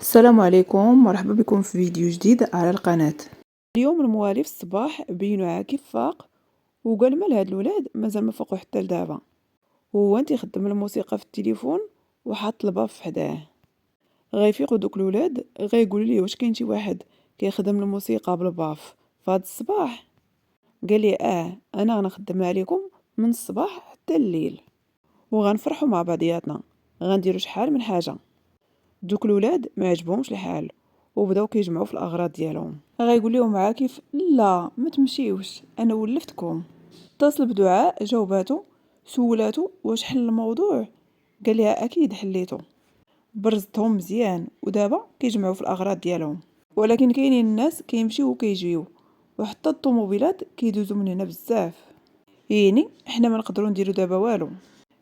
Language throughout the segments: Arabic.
السلام عليكم، مرحبا بكم في فيديو جديد على القناة. اليوم الموالي في الصباح بينو عاكف فاق وقال مال هاد الولاد مازال ما فاقوا حتى لدابا. هو انت يخدم الموسيقى في التليفون وحاط الباف حداه. غيفيقوا دوك الولاد غيقولوا ليه واش كاين شي واحد كيخدم الموسيقى بالباف فهاد الصباح. قال لي انا غنخدمها عليكم من الصباح حتى الليل وغنفرحوا مع بعضياتنا، غنديروا شحال من حاجه. دوك الولاد ما عجبهمش الحال وبداو كيجمعوا في الاغراض ديالهم. غايقول لهم عاكف لا ما تمشيوش، انا ولفتكم. اتصل بدعاء، جاوباتو، سولاتو واش حل الموضوع. قال لها اكيد حليتو. برزتهم مزيان ودابا كيجمعوا في الاغراض ديالهم، ولكن كاينين الناس كيمشيو وكيجيو وحتى الطوموبيلات كيدوزو من هنا بزاف. يعني احنا ما نقدروا نديروا دابا والو.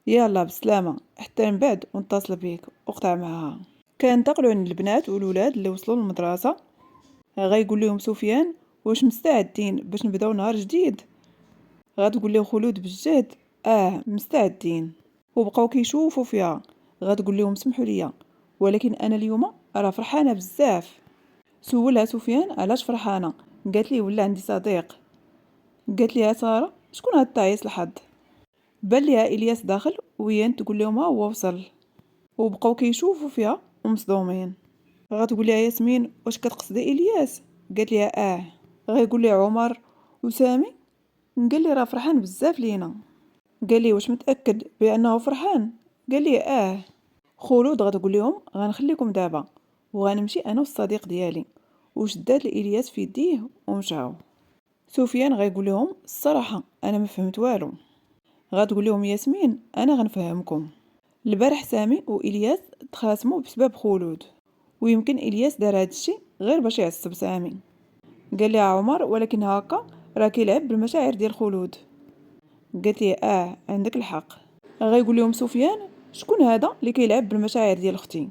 يلا بسلامه حتى من بعد ونتصل بيك وقطع معها. كنتقلوا عن البنات والولاد اللي وصلوا للمدرسه. غايقول لهم سفيان واش مستعدين باش نبداو نهار جديد. غتقول له خلود بالجهد مستعدين. وبقاو كيشوفوا فيها. غتقول لهم سمحوا لي ولكن انا اليوم راه فرحانه بزاف. سولها سفيان علاش فرحانه. قالت لي ولا عندي صديق. قالت لي ساره شكون هاد الطعيس الحظ. بان ليها الياس داخل ويان تقول لهم ها هو وصل. وبقاو كيشوفوا فيها ومصدومين. غتقول لها ياسمين واش كتقصدي الياس. قالت لها غيقول لي عمر وسامي. قال لي راه فرحان بزاف لينا. قال لي واش متاكد بانه فرحان. قال لي خلود غتقول لهم غنخليكم دابا وغنمشي انا والصديق ديالي. وشدات الياس في يديه ومشاو. سفيان غيقول لهم الصراحه انا ما فهمت والو. غتقول لهم ياسمين انا غنفهمكم. البارح سامي والياس تخاصموا بسبب خلود، ويمكن الياس دار هادشي غير باش يعصب سامي. قال لي عمر ولكن هكا راه كيلعب بالمشاعر ديال خلود. قالت لي عندك الحق. غيقول لهم سفيان شكون هذا اللي كيلعب بالمشاعر ديال اختي.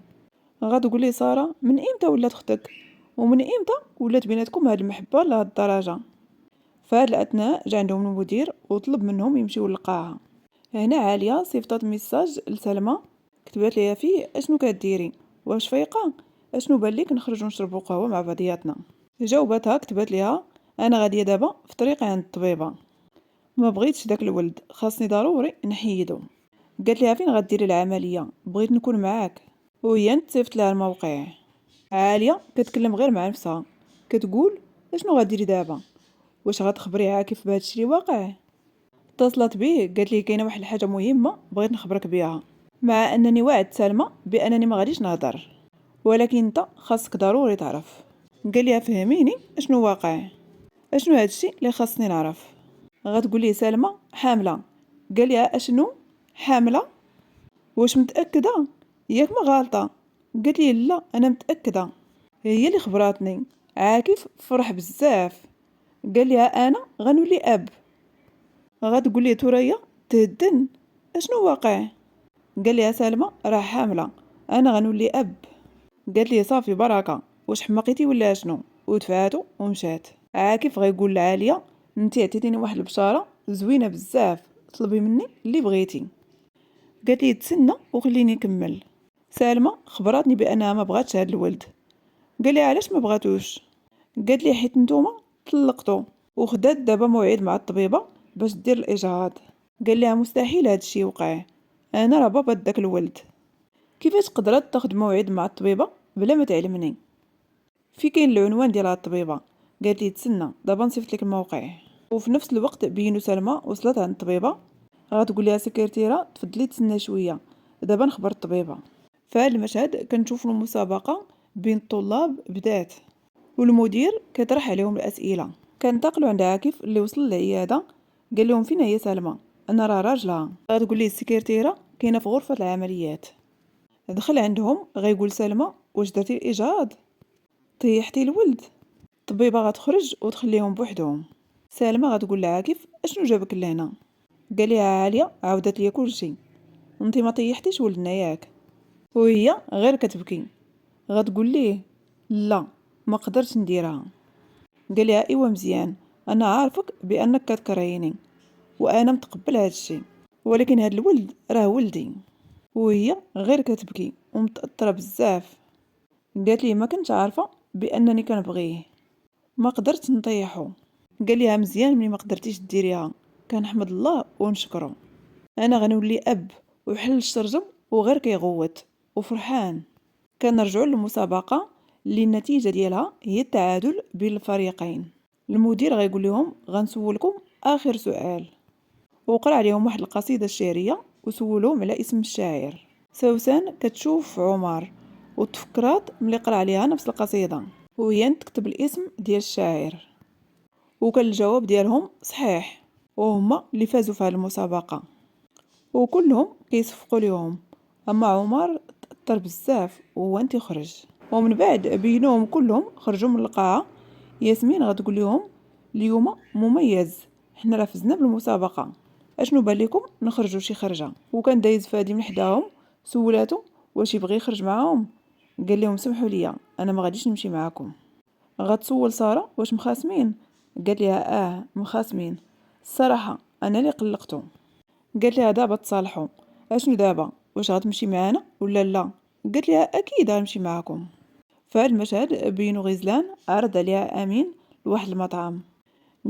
غتقول لي ساره من امتى ولات اختك ومن امتى ولات بيناتكم هاد المحبه لهاد الدرجه. فهاد الاثناء جا عندهم المدير وطلب منهم يمشيو للقاعه. هنا عاليه صيفطات ميساج لسلمى، كتبت ليها فيه اشنو كديري واش فايقه، اشنو بان ليك نخرجوا نشربوا قهوه مع بعضياتنا. جاوبتها كتبت ليها انا غاديه دابا في طريقي عند الطبيبه، ما بغيتش داك الولد خاصني ضروري نحيدو. قالت ليها فين غديري العمليه بغيت نكون معاك. وهي تصيفط لها الموقع. عاليه كتكلم غير مع نفسها كتقول اشنو غديري دابا، واش غتخبري عاكف بهذا الشيء اللي واقع. اتصلت بيه قالت لي كاينه واحد الحاجه مهمه بغيت نخبرك بها، مع انني وعدت سلمى بانني ما غاديش نهضر، ولكن انت خاصك ضروري تعرف. قال لي فهميني اشنو واقع، اشنو هذا الشيء اللي خاصني نعرف. غتقول لي سلمى حامله. قال لي اشنو حامله، واش متاكده ياك ما غالطه. قالت لي لا انا متاكده. هي اللي خبراتني. عاكف فرح بزاف. قال لي انا غنولي اب. غتقول لي ثريا تهدن اشنو واقع. قال لي سلمى راه حامله انا غنولي اب. قالت لي صافي بركه واش حماقيتي ولا شنو، ودفعاتو ومشات. عاكف غيقول لعاليه انتي عطيتيني واحد البشاره زوينه بزاف، طلبي مني اللي بغيتي. قالت لي تسنى وخليني نكمل. سلمى خبراتني بانها ما بغاتش هاد الولد. قال لي علاش ما بغاتوش. قالت لي حيت نتوما طلقتو وخدات دابا موعد مع الطبيبه باش دير الاجهاض. قال لها مستحيل هاد الشيء وقع، انا راه بابا داك الولد. كيفاش قدرت تاخد موعد مع الطبيبه بلا ما تعلمني. في كاين العنوان ديال هاد الطبيبه. قالت لي تسنى دابا نصيفط لك الموقع. وفي نفس الوقت بينو سلمى وصلت عند الطبيبه. غتقول لها سكرتيره تفضلي تسنى شويه دابا نخبر الطبيبه. فهاد المشهد كنشوفوا المسابقه بين الطلاب بدات والمدير كيطرح عليهم الاسئله. كنتقلوا عند عاكف اللي وصل للعياده. قال لهم فين هي سلمى، انا راه راجلها. غتقول لي السكرتيره كاينه في غرفه العمليات. دخل عندهم غيقول سلمى واش درتي الاجهاض، طيحتي الولد. الطبيبه غتخرج وتخليهم بوحدهم. سلمى غتقول لعاكف اشنو جابك لهنا. قال لها عاليه عاودت لي كلشي، انت ما طيحتيش ولدنا ياك. وهي غير كتبكي. غتقول ليه لا ما قدرتش نديرها. قال لها ايوا مزيان، انا عارفك بانك كتكرهيني وانا متقبل هذا الشيء، ولكن هذا الولد راه ولدي. وهي غير كتبكي ومتاثره بزاف. قالت لي ما كنت عارفه بانني كنبغيه، ما قدرت نطيحو. قال ليها مزيان ملي ما قدرتيش ديريها، كنحمد الله ونشكره. انا غنولي اب وحل الشرجم وغير كيغوت وفرحان. كنرجعوا للمسابقه اللي النتيجه ديالها هي التعادل بين الفريقين. المدير غيقول لهم غنسولكم اخر سؤال، وقرا عليهم واحد القصيده الشعريه وسولوهم على اسم الشاعر. سوسن كتشوف عمر وتفكرات ملي قرا عليها نفس القصيده، وهي تكتب الاسم ديال الشاعر. وكان الجواب ديالهم صحيح، وهما اللي فازوا في هذه المسابقه. وكلهم كيصفقوا ليهم، اما عمر تاثر بزاف وهو انت خرج. ومن بعد بينوهم كلهم خرجوا من القاعه. ياسمين غتقول لهم اليوم مميز، حنا راه فزنا بالمسابقه، اشنو بان لكم نخرجوا شي خرجه؟ وكان دايز فادي من حداهم، سولاتو واش يبغي يخرج معاهم. قال لهم سمحوا لي انا ما غاديش نمشي معاكم. غتسول ساره واش مخاسمين؟ قال لها مخاسمين، الصراحه انا اللي قلقتو. قالت لها دابا تصالحوا، اشنو دابا واش غتمشي معانا ولا لا؟ قالت لها اكيد غنمشي معاكم. فهاد المشهد بينو غزلان عرض عليها امين لواحد المطعم.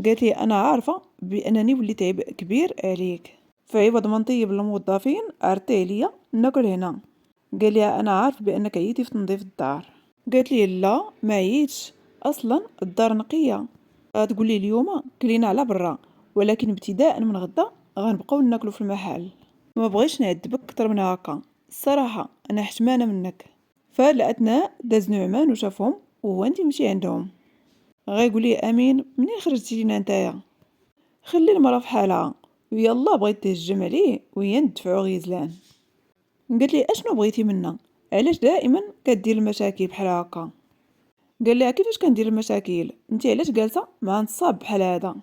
قالت لي انا عارفه بانني وليت عبء كبير عليك، فعوض ما نطيب للموظفين عرضتي عليا ناكل هنا. قال لي انا عارف بانك عييتي في تنظيف الدار. قالت لي لا ما عييتش، اصلا الدار نقيه. غتقول لي اليوم كلينا على برا، ولكن ابتداء من غدا غنبقاو ناكلو في المحل. ما بغيتش نعذبك اكثر من هكا، الصراحه انا حشمانه منك. فهاد الاثناء داز نعمان وشافهم وهو انت مشي عندهم. غايقول لي امين منين خرجتي لينا نتايا؟ خلي المراه في حالها، ويلا بغيت تهجم عليه وهي ندفعو غيزلان. قالت لي اشنو بغيتي منا؟ علاش دائما كدير المشاكل بحال هكا؟ قال لها كيفاش كندير المشاكل؟ انت علاش جالسه مع نصاب بحال هذا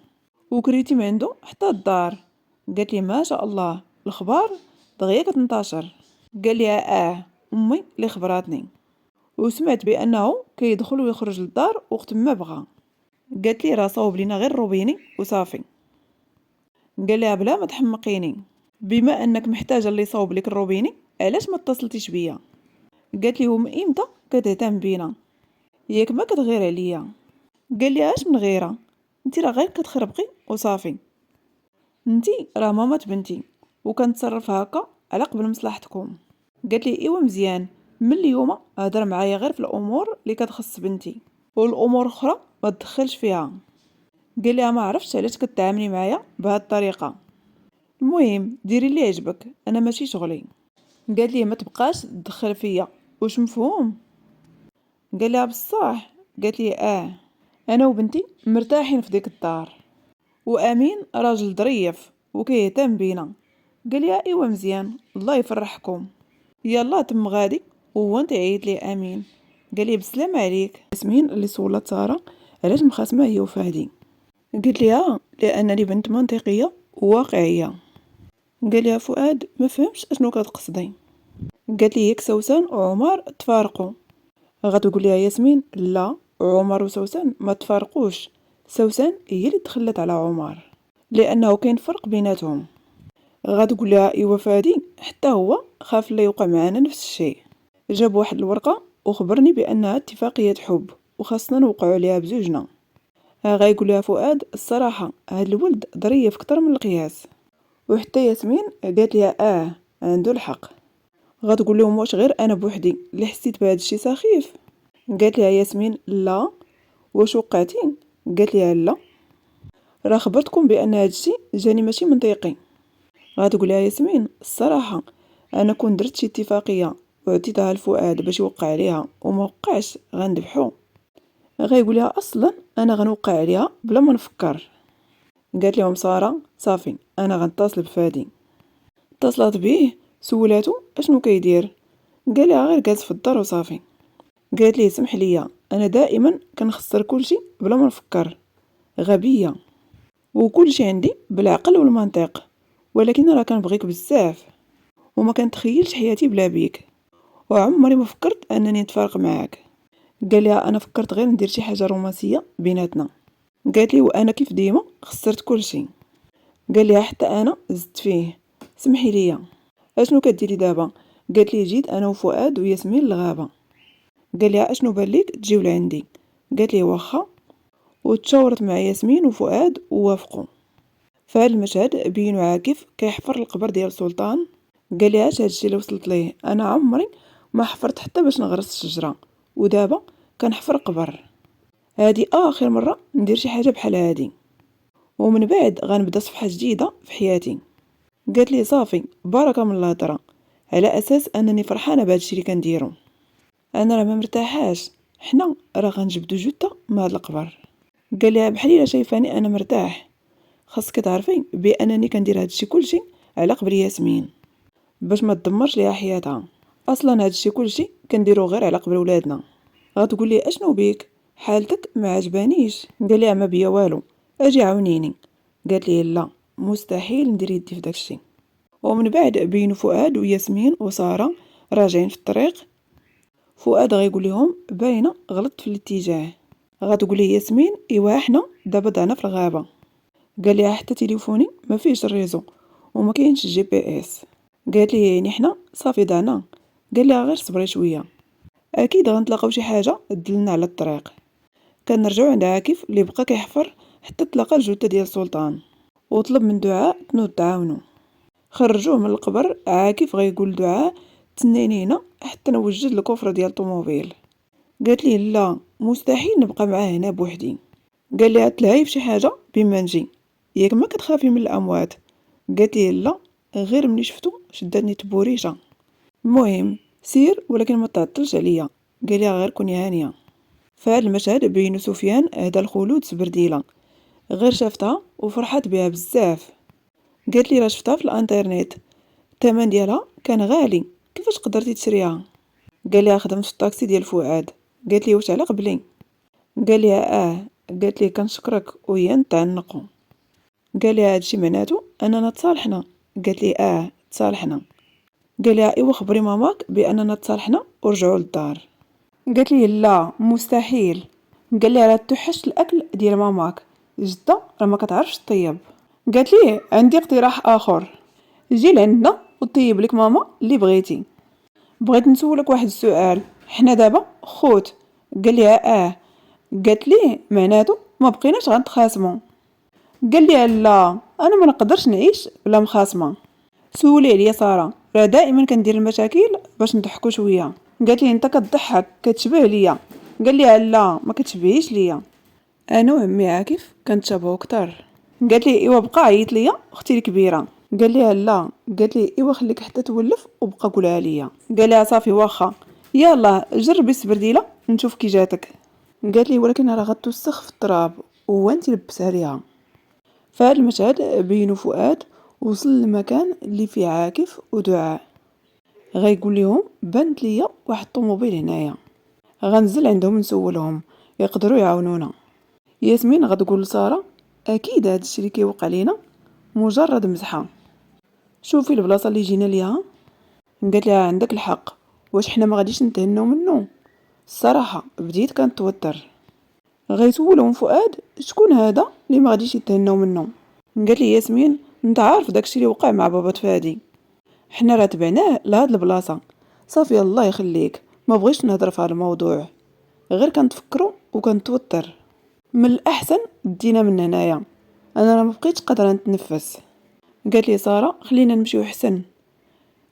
وكريتي من عنده حتى الدار؟ قالت لي ما شاء الله الاخبار دغيا كتنتشر. قال لها امي اللي خبراتني، وسمعت بانه كيدخل ويخرج للدار وقت ما بغى. قالت لي راه صاوب لينا غير روبيني وصافي. قال لها بلا ما تحمقيني، بما انك محتاجه اللي يصاوب لك الروبيني علاش ما اتصلتيش بيا؟ قالت لي هو من امتى كتهتم بينا؟ ياك ما كتغير عليا؟ قال لي اش من غيره؟ انت راه غير كتخربقي وصافي. انت راه مامات بنتي وكنتصرف هكا على قبل مصلحتكم. قالت لي ايوا مزيان، من اليوم هضر معايا غير في الامور اللي كتخص بنتي، والامور الاخرى ما تدخلش فيها. قال لي ما عرفتش علاش كتعاملي معايا بهذه الطريقه، المهم ديري اللي يعجبك انا ماشي شغلي. قالت لي ما تبقاش تدخل فيا، واش مفهوم؟ قال لها بصح؟ قالت لي انا وبنتي مرتاحين في ديك الدار، وامين راجل ظريف وكيهتم بينا. قال لي ايوا مزيان الله يفرحكم. يلا تم غادي وهو انت عيط لي امين. قال لي بسلام عليك. ياسمين اللي سولات ساره علاش مخاسمه هي وفادي، قلت لها لانني بنت منطقيه وواقعيه. قال لها فؤاد ما فهمش اشنو كتقصدي. قالت لي ياك سوسن وعمر تفارقوا. غتقول لها ياسمين لا، عمر وسوسن ما تفارقوش، سوسن هي اللي تخلت على عمر لانه كاين فرق بيناتهم. غتقول لها ايوا فادي حتى هو خاف لا يوقع معنا نفس الشيء، جاب واحد الورقه وخبرني بانها اتفاقيه حب وخاصنا نوقعوا عليها بزوجنا. غايقول لها فؤاد الصراحه هاد الولد ظريف اكثر من القياس. وحتى ياسمين قالت لها عنده الحق. غتقول لهم واش غير انا بوحدي اللي حسيت بهذا الشيء سخيف؟ قالت لها ياسمين لا. واش وقعتي؟ قالت لها لا، راه خبرتكم بان هذا الشيء جاني ماشي منطقي. غتقول لها ياسمين الصراحه انا كون درت شي اتفاقيه وعطيتها لفؤاد باش يوقع عليها وما وقعش غنذبحو. غايقول لها اصلا انا غنوقع عليها بلا ما نفكر. قالت لهم ساره صافي انا غنتصل بفادي. اتصلت بيه سولاتو اشنو كيدير؟ قال لها غير جالس في الدار وصافي. قالت لي سمح لي انا دائما كنخسر كلشي بلا ما نفكر، غبيه، وكلشي عندي بالعقل والمنطق، ولكن راه كنبغيك بزاف وما كنتخيلش حياتي بلا بيك، وعمري ما فكرت انني نتفارق معاك. قال لها انا فكرت غير ندير شي حاجه رومانسيه بيناتنا. قالت لي وانا كيف ديما خسرت كلشي. قال لها حتى انا زدت فيه، سمحي لي اشنو كديري دابا؟ قالت لي جيت انا وفؤاد وياسمين للغابه. قال لها اشنو بان ليك تجيو لعندي؟ قالت ليه واخا، وتشاورت مع ياسمين وفؤاد ووافقوا. فهاد المشهد بينو عاكف كيحفر القبر ديال سلطان. قال لي اش هادشي اللي وصلت ليه، انا عمري ما حفرت حتى باش نغرس الشجره، ودابا كنحفر قبر. هادي اخر مره ندير شي حاجه بحال هادي، ومن بعد غنبدا صفحه جديده في حياتي. قالت لي صافي بركه من الهضره، على اساس انني فرحانه بهادشي اللي كنديرو. انا راه ما مرتاحاش، حنا راه غنجبدو جثه مع هاد القبر. قال لي بحال الا شايفاني انا مرتاح، خاصك تعرفي بانني كندير هادشي كلشي على قبر ياسمين باش ما تدمرش ليها حياتها. اصلا هادشي كلشي كنديرو غير على قبر ولادنا. غتقول لي اشنو بيك، حالتك ما عجبانيش؟ قال لي ما بيا والو، اجي عاونيني. قالت لي لا، مستحيل ندير يدي في داكشي. ومن بعد بينو فؤاد وياسمين وساره راجعين في الطريق. فؤاد غيقول لهم باينه غلطت في الاتجاه. غتقول لي ياسمين ايوا حنا دابا ضعنا في الغابه. قال لي حتى تليفوني ما فيهش الريزو وما كاينش الجي بي اس. قالت لي يعني حنا صافي ضعنا. قال لي غير صبري شويه، اكيد غنتلاقاو شي حاجه تدلنا على الطريق. كنرجعوا عند عاكف اللي بقى كيحفر حتى تلاقى الجثه ديال سلطان، وطلب من دعاء تنوض تعاونو. خرجوه من القبر. عاكف غيقول دعاء تنيني هنا حتى نوجد الكفر ديال الطوموبيل. قالت لي لا، مستحيل نبقى معاه هنا بوحدي. قال لي تلهي في شي حاجه بما نجي، ياك ما كتخافي من الاموات؟ قالت لي لا، غير ملي شفتو شداتني تبوريشه. المهم سير ولكن ما تعطلش عليا. قال لي غير كوني هانيه. فهاد المشهد بينو سفيان هدا الخلود سبرديله، غير شافتها وفرحات بها بزاف. قالت لي راه شفتها في الانترنت، الثمن ديالها كان غالي، كيفاش قدرتي تشريها؟ قال لي خدمت في الطاكسي ديال فؤاد. قالت لي واش على قبلي؟ قال لي قالت لي كنشكرك وهي نتعنقوا. قال لي هادشي معناتو اننا تصالحنا؟ قالت لي تصالحنا. قال لي ايوا خبري ماماك باننا تصالحنا ورجعوا للدار. قالت لي لا مستحيل. قال لي راه توحشت الاكل ديال ماماك، جده راه ما كتعرفش طيب. قالت لي عندي اقتراح اخر، جي لعندنا وطيب لك ماما اللي بغيتي. بغيت نسولك واحد السؤال، حنا دابا خوت؟ قال لي قالت لي معناتو ما بقيناش غنتخاصموا. قال لي لا، انا ما نقدرش نعيش بلا مخاصمه. سولي عليا ساره، راه دائما كندير المشاكل باش نضحكوا شويه. قالت لي انت كتضحك كتشبه ليا. قال لي لا ما كتشبهيش ليا، انا وعمي عاكف كنتشابهوا كتر. قالت لي ايوا بقى عيط ليا اختي الكبيره. قال لي لا. قالت لي ايوا خليك حتى تولف وبقى قولها ليا. قال لها صافي واخا، يلا جربي السبرديله نشوف كي جاتك. قالت لي ولكن راه غتوسخ في التراب وانت لبسها ليها. فهاد المشهد بينو فؤاد وصل للمكان اللي فيه عاكف ودعاء. غيقول لهم بانت ليا واحد الطوموبيل هنايا، غنزل عندهم نسولهم يقدروا يعاونونا. ياسمين غتقول لساره اكيد هادشي اللي كيوقع لينا مجرد مزحه، شوفي البلاصه اللي جينا ليها. قالت لها عندك الحق، واش حنا ما غاديش نتهناو منه؟ الصراحه بديت كنتوتر. غيسولهم فؤاد شكون هذا اللي ما غاديش يتهناو منه. قالت لي ياسمين انت عارف داكشي اللي وقع مع بابا تفادي، حنا راه تبعناه لهاد البلاصه. صافي الله يخليك ما بغيتش نهضر في هذا الموضوع، غير كنتفكروا وكنتوتر. من الاحسن دينا من هنايا، انا راه ما بقيتش قادره نتنفس. قالت لي ساره خلينا نمشيو حسن.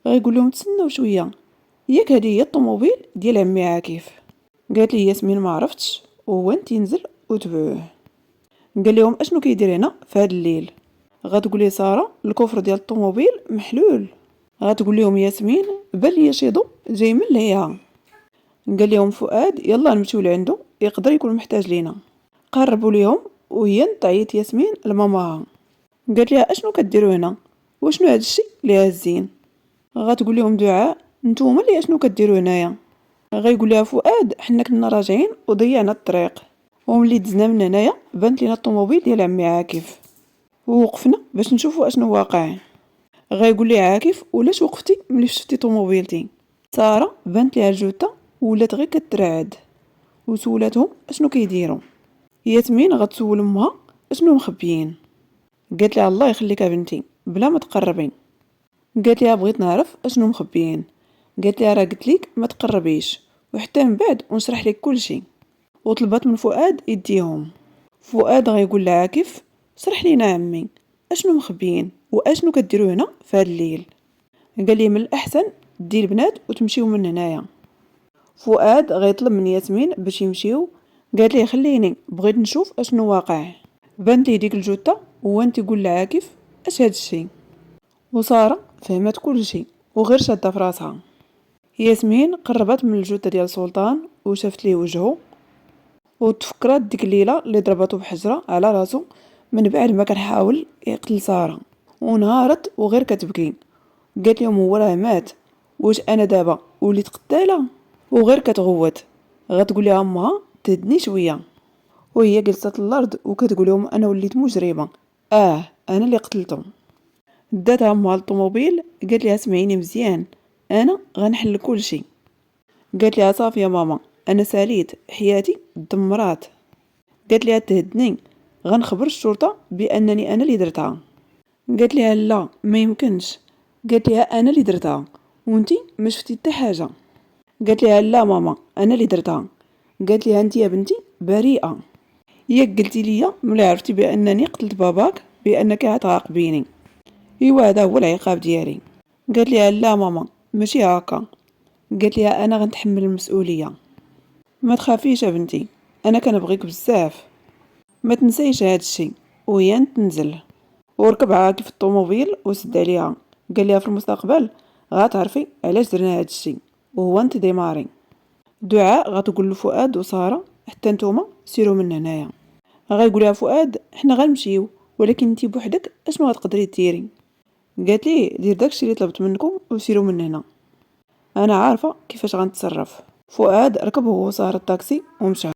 غيقول لهم تسناو شويه، ياك هذه هي الطوموبيل ديال عمي عاكف؟ قالت لي ياسمين ما عرفتش، وهو انت ينزل وتبعوه. قال لهم اشنو كيدير هنا في هذا الليل؟ غتقول لي ساره الكفر ديال الطوموبيل محلول. غتقول لهم ياسمين بان لي شي ضو جاي من لهيها. قال لهم فؤاد يلا نمشيو لعندو يقدر يكون محتاج لينا. قربوا ليهم وهي تعيط ياسمين لماماها. قالت لها اشنو كديروا هنا، وشنو هذا الشيء اللي هازين؟ غتقول لهم دعاء نتوما اللي اشنو كديروا هنايا؟ غيقول لها فؤاد حنا كنا راجعين وضيعنا الطريق، وملي دزنا من هنايا بانت لينا الطوموبيل ديال عمي عاكف ووقفنا باش نشوفوا اشنو واقع. غيقول لي عاكف ولاش وقفتي ملي شفتي طوموبيلتي؟ ساره بانت ليها الجثه ولات غير كترعد وسولاتهم اشنو كيديروا. ياسمين غتسول امها اشنو مخبيين. قالت لها الله يخليك بنتي بلا ما تقربي. قالت لها بغيت نعرف اشنو مخبيين. قالت لها راه قلت لك ما تقربيش وحتى من بعد ونشرح لك كل شيء. وطلبات من فؤاد يديهم. فؤاد غيقول لعاكف: شرح لينا عمي، اشنو مخبيين واشنو كديروا هنا في هذا الليل؟ قال لي: من الاحسن دي البنات وتمشيو من هنايا. فؤاد غيطلب من ياسمين باش يمشيو. قالت ليه: خليني، بغيت نشوف اشنو واقع. بانت ليه ديك الجثه وهو انت يقول لعاكف اش هاد الشيء. وساره فهمت كل شيء وغير شاده في راسها. ياسمين قربت من الجثه ديال سلطان وشافت ليه وجهه، وتفكرات ديك الليله اللي ضربته بحجره على راسو من بعد ما كان حاول يقتل ساره. ونهارت وغير كتبكي. قالت لهم: هو راه مات، واش انا دابا وليت قتاله؟ وغير كتغوت. غتقول لها امها تهدني شويه، وهي جلست الارض وكتقول لهم: انا وليت مجرمه، انا اللي قتلته. داتها امها للطوموبيل. قالت لها: سمعيني مزيان، انا غنحل كل شيء. قالت لها: صافي يا ماما، انا ساليت، حياتي دمرات. قالت لها: تهدني، غنخبر الشرطه بانني انا اللي درتها. قالت لها: لا ما يمكنش. قالت لها: انا اللي درتها وانتي ما شفتي حتى حاجه. قالت لها: لا ماما، انا اللي درتها. قالت لها: انت يا بنتي بريئه، ياك قلتي لي ملي عرفتي بانني قتلت باباك بانك غتعاقبيني، ايوا هذا هو العقاب ديالي. قالت لها: لا ماما ماشي هكا. قالت لها: انا غنتحمل المسؤوليه. ما تخافيش يا بنتي، انا كنبغيك بزاف، ما تنسيش هاد الشيء. وهي تنزل وركب عاكف في الطوموبيل وسد عليها. قال لها: في المستقبل غتعرفي علاش درنا هاد الشيء، وهو انت ديماري. دعاء غتقول لفؤاد وساره: حتى نتوما سيروا من هنايا. غيقولها فؤاد: حنا غنمشيو، ولكن انتي بوحدك اشنو غتقدري ديري؟ قالت ليه: دير داكشي اللي طلبت منكم وسيروا من هنا، انا عارفه كيفاش غنتصرف. فؤاد ركب هو وساره الطاكسي ومشى.